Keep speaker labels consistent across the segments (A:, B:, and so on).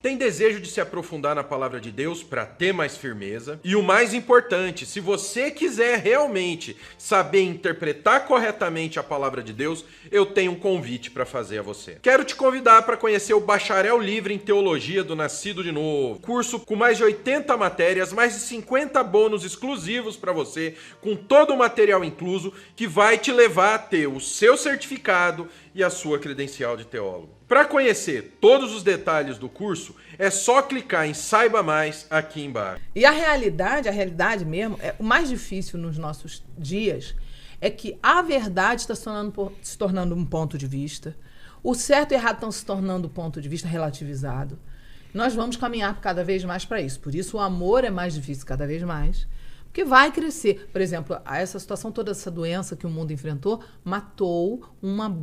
A: Tem desejo de se aprofundar na palavra de Deus para ter mais firmeza? E o mais importante, se você quiser realmente saber interpretar corretamente a palavra de Deus, eu tenho um convite para fazer a você. Quero te convidar para conhecer o Bacharel Livre em Teologia do Nascido de Novo. Curso com mais de 80 matérias, mais de 50 bônus exclusivos para você, com todo o material incluso, que vai te levar a ter o seu certificado e a sua credencial de teólogo. Para conhecer todos os detalhes do curso, é só clicar em Saiba Mais aqui embaixo.
B: E a realidade mesmo, o mais difícil nos nossos dias é que a verdade está se tornando um ponto de vista, o certo e errado estão se tornando um ponto de vista relativizado. Nós vamos caminhar cada vez mais para isso. Por isso o amor é mais difícil cada vez mais, porque vai crescer. Por exemplo, essa situação toda, essa doença que o mundo enfrentou, matou uma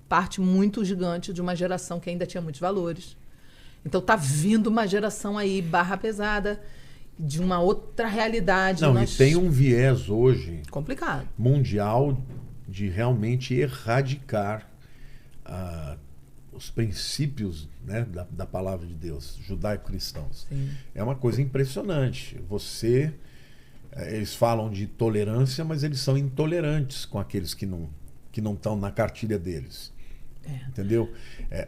B: parte muito gigante de uma geração que ainda tinha muitos valores. Então tá vindo uma geração aí, barra pesada, de uma outra realidade.
C: Não, e tem um viés hoje
B: complicado,
C: mundial, de realmente erradicar os princípios, né, da palavra de Deus, judaico-cristãos.
B: Sim.
C: É uma coisa impressionante. Eles falam de tolerância, mas eles são intolerantes com aqueles que não estão na cartilha deles. Entendeu?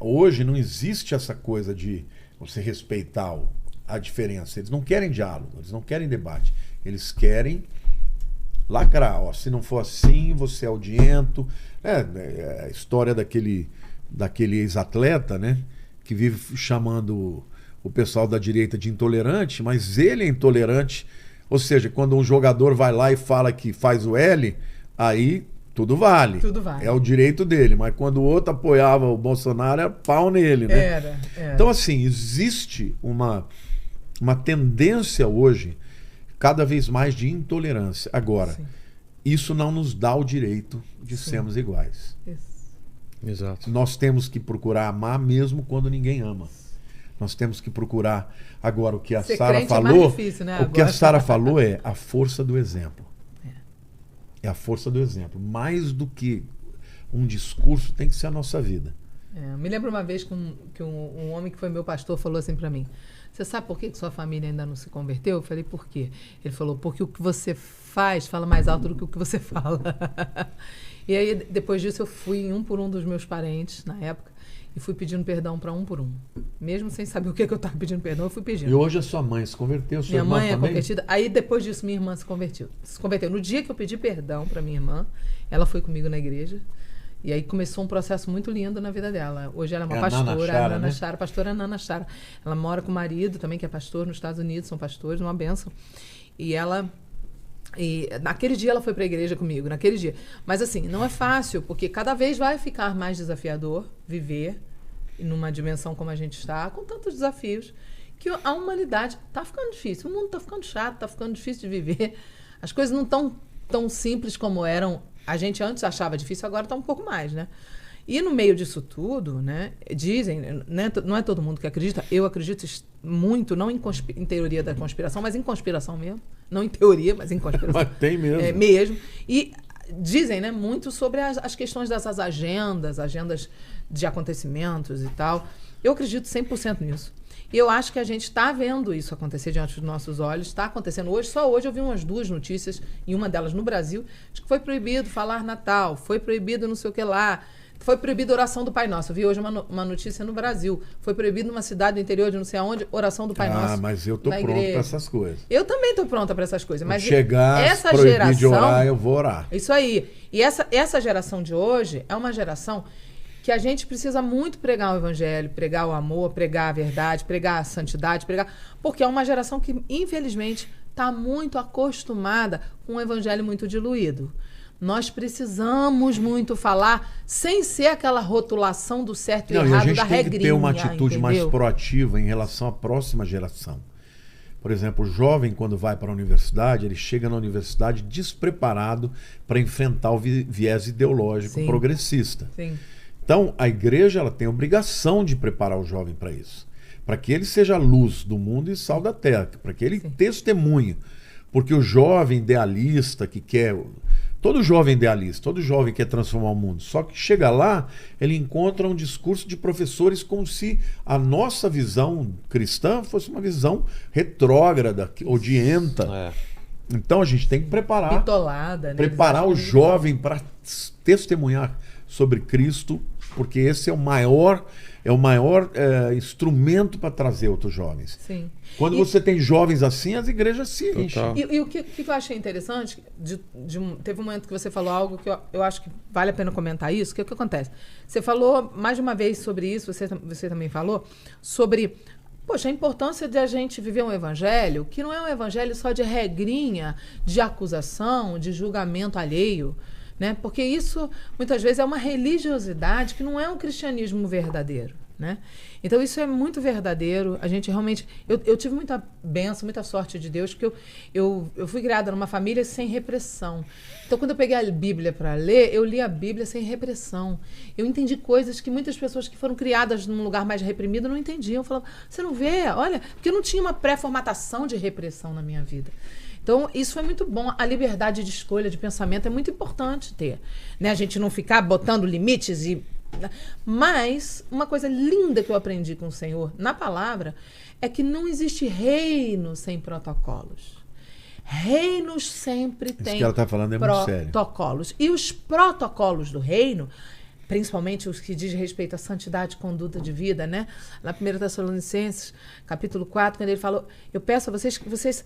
C: Hoje não existe essa coisa de você respeitar a diferença. Eles não querem diálogo, eles não querem debate. Eles querem lacrar. Ó, se não for assim, você é odiento. A história daquele ex-atleta, né, que vive chamando o pessoal da direita de intolerante, mas ele é intolerante. Ou seja, quando um jogador vai lá e fala que faz o L, aí tudo vale.
B: Tudo vale.
C: É o direito dele. Mas quando o outro apoiava o Bolsonaro, era pau nele, né?
B: Era.
C: Então, assim, existe uma tendência hoje cada vez mais de intolerância. Agora,
B: Sim.
C: Isso não nos dá o direito de
B: Sim.
C: sermos iguais.
B: Isso.
D: Exato.
C: Nós temos que procurar amar mesmo quando ninguém ama. Nós temos que procurar. Agora, o que a Sara falou,
B: é mais difícil, né?
C: o que a Sara falou é a força do exemplo. É a força do exemplo. Mais do que um discurso, tem que ser a nossa vida.
B: Eu me lembro uma vez que um homem que foi meu pastor falou assim para mim: você sabe por que sua família ainda não se converteu? Eu falei: por quê? Ele falou: porque o que você faz fala mais alto do que o que você fala. E aí, depois disso, eu fui um por um dos meus parentes, na época, e fui pedindo perdão para um por um. Mesmo sem saber o que eu estava pedindo perdão, eu fui pedindo.
C: E hoje a sua mãe se converteu, sua
B: minha
C: irmã
B: mãe
C: também?
B: é convertida. Aí, depois disso, minha irmã se converteu. No dia que eu pedi perdão para minha irmã, ela foi comigo na igreja. E aí começou um processo muito lindo na vida dela. Hoje ela é uma pastora, a Nana Chara, pastora Nana Chara. Ela mora com o marido também, que é pastor nos Estados Unidos, são pastores, uma bênção. E naquele dia ela foi para a igreja comigo, naquele dia. Mas assim, não é fácil, porque cada vez vai ficar mais desafiador viver numa dimensão como a gente está, com tantos desafios, que a humanidade está ficando difícil. O mundo está ficando chato, está ficando difícil de viver. As coisas não estão tão simples como eram. A gente antes achava difícil, agora está um pouco mais, né? E no meio disso tudo, né, dizem, né, não é todo mundo que acredita, eu acredito muito, não em teoria da conspiração, mas em conspiração mesmo. Não em teoria, mas em conspiração.
C: Mas tem mesmo.
B: Mesmo. E dizem, né, muito sobre as questões dessas agendas de acontecimentos e tal. Eu acredito 100% nisso. E eu acho que a gente está vendo isso acontecer diante dos nossos olhos. Está acontecendo hoje. Só hoje eu vi umas 2 notícias, e uma delas no Brasil, de que foi proibido falar Natal, foi proibido não sei o que lá, foi proibido oração do Pai Nosso. Eu vi hoje uma notícia no Brasil. Foi proibido numa cidade do interior de não sei aonde, oração do Pai Nosso.
C: Ah, mas eu tô pronto para essas coisas.
B: Eu também tô pronta para essas coisas. Mas
C: chegar,
B: essa
C: proibir
B: geração,
C: de orar, eu vou orar.
B: Isso aí. E essa geração de hoje é uma geração que a gente precisa muito pregar o evangelho, pregar o amor, pregar a verdade, pregar a santidade, porque é uma geração que, infelizmente, está muito acostumada com um evangelho muito diluído. Nós precisamos muito falar sem ser aquela rotulação do certo e errado, da regrinha.
C: A gente tem que ter uma atitude mais
B: entendeu?
C: proativa em relação à próxima geração. Por exemplo, o jovem, quando vai para a universidade, ele chega na universidade despreparado para enfrentar o viés ideológico
B: Sim.
C: progressista.
B: Sim.
C: Então, a igreja ela tem a obrigação de preparar o jovem para isso. Para que ele seja a luz do mundo e sal da terra. Para que ele testemunhe. Porque o jovem idealista que quer Todo jovem idealista, todo jovem quer transformar o mundo. Só que chega lá, ele encontra um discurso de professores como se a nossa visão cristã fosse uma visão retrógrada, odienta. Então a gente tem que preparar.
B: Bitolada, né?
C: Preparar o jovem para testemunhar sobre Cristo, porque esse é o maior instrumento para trazer outros jovens.
B: Sim.
C: Quando você tem jovens assim, as igrejas se enchem.
B: E o que eu achei interessante, teve um momento que você falou algo que eu acho que vale a pena comentar isso, que é o que acontece. Você falou mais de uma vez sobre isso, você também falou, sobre, poxa, a importância de a gente viver um evangelho que não é um evangelho só de regrinha, de acusação, de julgamento alheio, né? Porque isso, muitas vezes, é uma religiosidade que não é um cristianismo verdadeiro, né? Então, isso é muito verdadeiro. A gente realmente... Eu tive muita bênção, muita sorte de Deus, porque eu fui criada numa família sem repressão. Então, quando eu peguei a Bíblia para ler, eu li a Bíblia sem repressão. Eu entendi coisas que muitas pessoas que foram criadas num lugar mais reprimido não entendiam. Eu falava, você não vê? Olha, porque eu não tinha uma pré-formatação de repressão na minha vida. Então, isso foi muito bom. A liberdade de escolha, de pensamento, é muito importante ter. Né? A gente não ficar botando limites e... Mas, uma coisa linda que eu aprendi com o Senhor na palavra é que não existe reino sem protocolos. Reinos sempre têm
C: que ela tá falando é muito sério.
B: Protocolos. E os protocolos do reino, principalmente os que diz respeito à santidade e conduta de vida, né? Na 1 Tessalonicenses, capítulo 4, quando ele falou, eu peço a vocês que vocês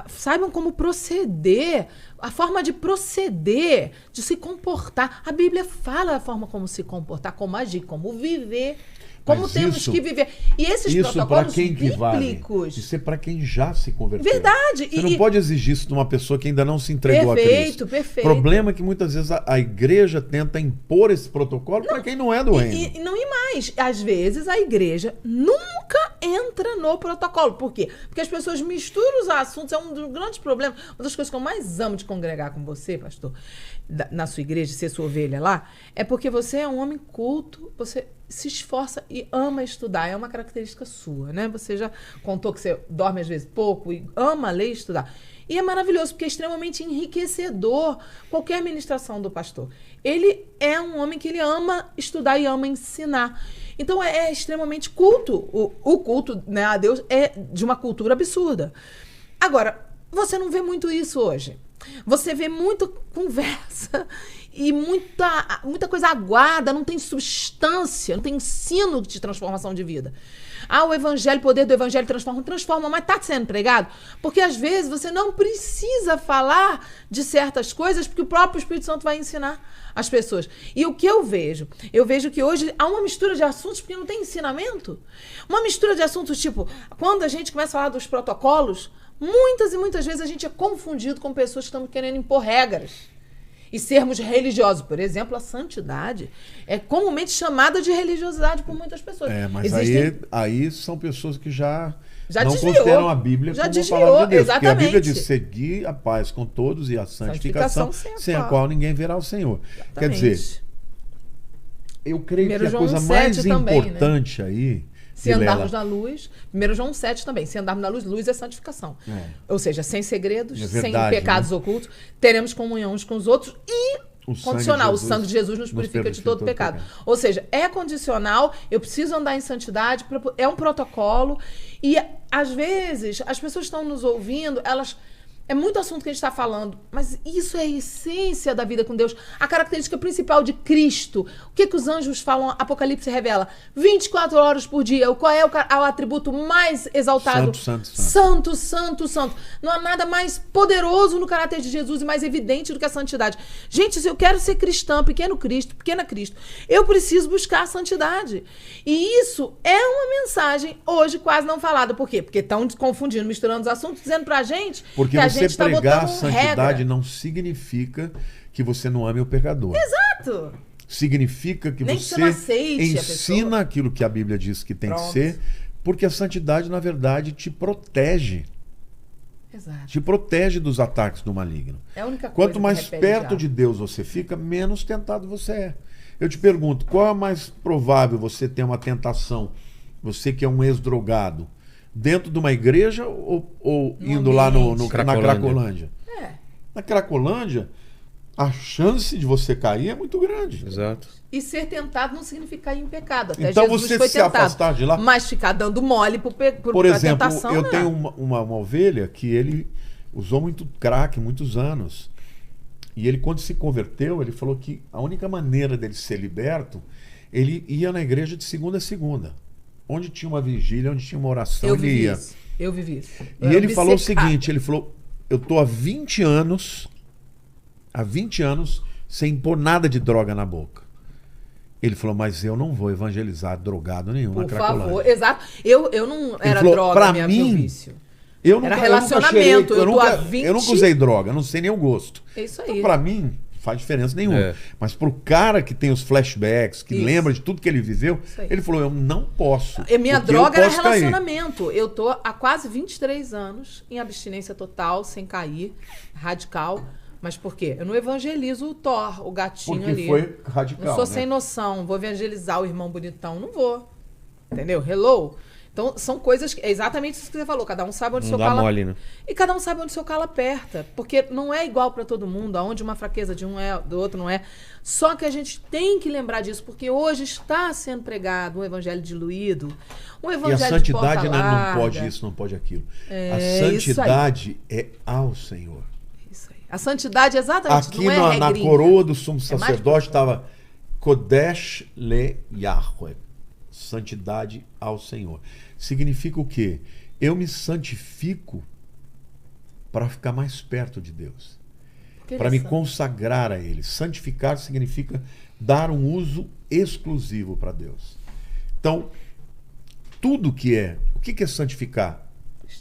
B: saibam como proceder, a forma de proceder, de se comportar. A Bíblia fala a forma como se comportar, como agir, como viver, como
C: Mas
B: temos que viver. E esses protocolos bíblicos...
C: Vale? Isso é para quem já se converteu.
B: Verdade.
C: Você não pode exigir isso de uma pessoa que ainda não se entregou a Cristo.
B: Perfeito.
C: O problema é que muitas vezes a igreja tenta impor esse protocolo para quem não é do reino.
B: E mais, às vezes a igreja nunca entra no protocolo. Por quê? Porque as pessoas misturam os assuntos. É um dos grandes problemas. Uma das coisas que eu mais amo de congregar com você, pastor, na sua igreja, ser sua ovelha lá, é porque você é um homem culto, você se esforça e ama estudar. É uma característica sua, né? Você já contou que você dorme às vezes pouco e ama ler e estudar. E é maravilhoso, porque é extremamente enriquecedor qualquer ministração do pastor. Ele é um homem que ele ama estudar e ama ensinar. Então é extremamente culto. O culto, né, a Deus é de uma cultura absurda. Agora, você não vê muito isso hoje. Você vê muita conversa e muita coisa aguada, não tem substância, não tem ensino de transformação de vida. O evangelho, o poder do evangelho transforma, mas está sendo pregado? Porque às vezes você não precisa falar de certas coisas porque o próprio Espírito Santo vai ensinar as pessoas. E o que eu vejo? Eu vejo que hoje há uma mistura de assuntos porque não tem ensinamento. Uma mistura de assuntos, tipo, quando a gente começa a falar dos protocolos, muitas e muitas vezes a gente é confundido com pessoas que estão querendo impor regras e sermos religiosos. Por exemplo, a santidade é comumente chamada de religiosidade por muitas pessoas.
C: Mas aí são pessoas que já não
B: desviou,
C: consideram a Bíblia como
B: desviou,
C: a palavra de Deus.
B: exatamente.
C: Porque a Bíblia diz seguir a paz com todos e a santificação sem a qual ninguém verá o Senhor. Exatamente. Quer dizer, eu creio que a coisa mais importante também, né? Aí...
B: Se andarmos na luz, 1 João 7 também, se andarmos na luz, luz é santificação. Ou seja, sem segredos, sem pecados ocultos, teremos comunhão uns com os outros e condicional. O sangue de Jesus nos purifica de todo pecado. Ou seja, é condicional, eu preciso andar em santidade, é um protocolo e às vezes as pessoas estão nos ouvindo, elas... É muito assunto que a gente está falando, mas isso é a essência da vida com Deus. A característica principal de Cristo. O que os anjos falam? Apocalipse revela. 24 horas por dia. Qual é o atributo mais exaltado? Santo. Não há nada mais poderoso no caráter de Jesus e mais evidente do que a santidade. Gente, se eu quero ser cristã, pequena Cristo, eu preciso buscar a santidade. E isso é uma mensagem hoje quase não falada. Por quê? Porque estão confundindo, misturando os assuntos, dizendo pra gente que a gente tá
C: pregar a santidade
B: regra.
C: Não significa que você não ame o pecador.
B: Exato.
C: Significa que
B: nem
C: você ensina aquilo que a Bíblia diz que tem que ser, porque a santidade, na verdade, te protege.
B: Exato.
C: Te protege dos ataques do maligno.
B: É a única coisa.
C: Quanto mais perto de Deus você fica, menos tentado você é. Eu te pergunto, qual é mais provável você ter uma tentação? Você que é um ex-drogado, dentro de uma igreja ou indo lá na Cracolândia? Na Cracolândia, a chance de você cair é muito grande.
D: Exato.
B: E ser tentado não significa ir em pecado. Até
C: Então
B: Jesus
C: você
B: foi
C: se
B: tentado.
C: afastar de lá.
B: Mas ficar dando mole
C: Por
B: pra
C: exemplo,
B: tentação,
C: eu
B: não.
C: tenho uma ovelha que ele usou muito crack, muitos anos. E ele, quando se converteu, ele falou que a única maneira dele ser liberto, ele ia na igreja de segunda a segunda. Onde tinha uma vigília, onde tinha uma oração, ele ia.
B: Eu vivi isso.
C: E ele falou o seguinte, ele falou, eu tô há 20 anos sem pôr nada de droga na boca. Ele falou, mas eu não vou evangelizar drogado nenhum na
B: Por
C: Cracolândia.
B: favor, exato. Eu não era
C: falou,
B: droga
C: pra
B: meu
C: mim,
B: vício.
C: Eu nunca,
B: Era relacionamento,
C: eu
B: eu tô há
C: nunca usei droga, eu não sei nem o gosto.
B: É isso aí.
C: Então, pra mim, faz diferença nenhuma.
D: É.
C: Mas pro cara que tem os flashbacks, que
B: Isso.
C: lembra de tudo que ele viveu,
B: Isso aí.
C: ele falou, eu não posso.
B: E minha
C: porque
B: droga
C: eu
B: era
C: posso cair.
B: relacionamento. Eu tô há quase 23 anos em abstinência total, sem cair, radical. Mas por quê? Eu não evangelizo o Thor, o gatinho
C: Porque
B: ali.
C: foi radical,
B: Não sou
C: né?
B: sem noção. Vou evangelizar o irmão bonitão. Não vou. Entendeu? Hello? Então, são coisas... É exatamente isso que você falou. Cada um sabe onde o seu
D: Não dá
B: calo...
D: mole, né?
B: E cada um sabe onde o seu calo aperta. Porque não é igual para todo mundo. Aonde uma fraqueza de um é, do outro não é. Só que a gente tem que lembrar disso. Porque hoje está sendo pregado um evangelho diluído. Um
C: E
B: evangelho
C: a santidade
B: de porta
C: não
B: larga.
C: pode isso, não pode aquilo.
B: É,
C: A santidade é ao Senhor.
B: Isso aí. A santidade exatamente
C: Aqui
B: não é
C: na
B: regrinha.
C: coroa do sumo
B: É mais
C: sacerdote estava Kodesh le Yahweh. Santidade ao Senhor. Significa o quê? Eu me santifico para ficar mais perto de Deus. Para me consagrar a Ele. Santificar significa dar um uso exclusivo para Deus. Então, tudo que é... O que é santificar?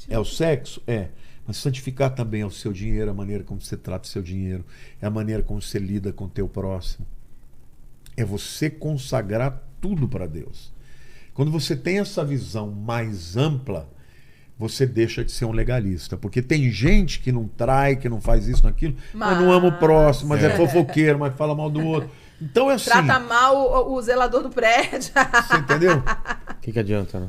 C: É o sexo? É. Mas santificar também é o seu dinheiro, a maneira como você trata o seu dinheiro, é a maneira como você lida com o teu próximo. É você consagrar tudo para Deus. Quando você tem essa visão mais ampla, você deixa de ser um legalista. Porque tem gente que não trai, que não faz isso, naquilo, mas não ama o próximo, mas é fofoqueiro, mas fala mal do outro. Então é assim.
B: Trata mal o zelador do prédio.
C: Você entendeu?
D: O que adianta, né?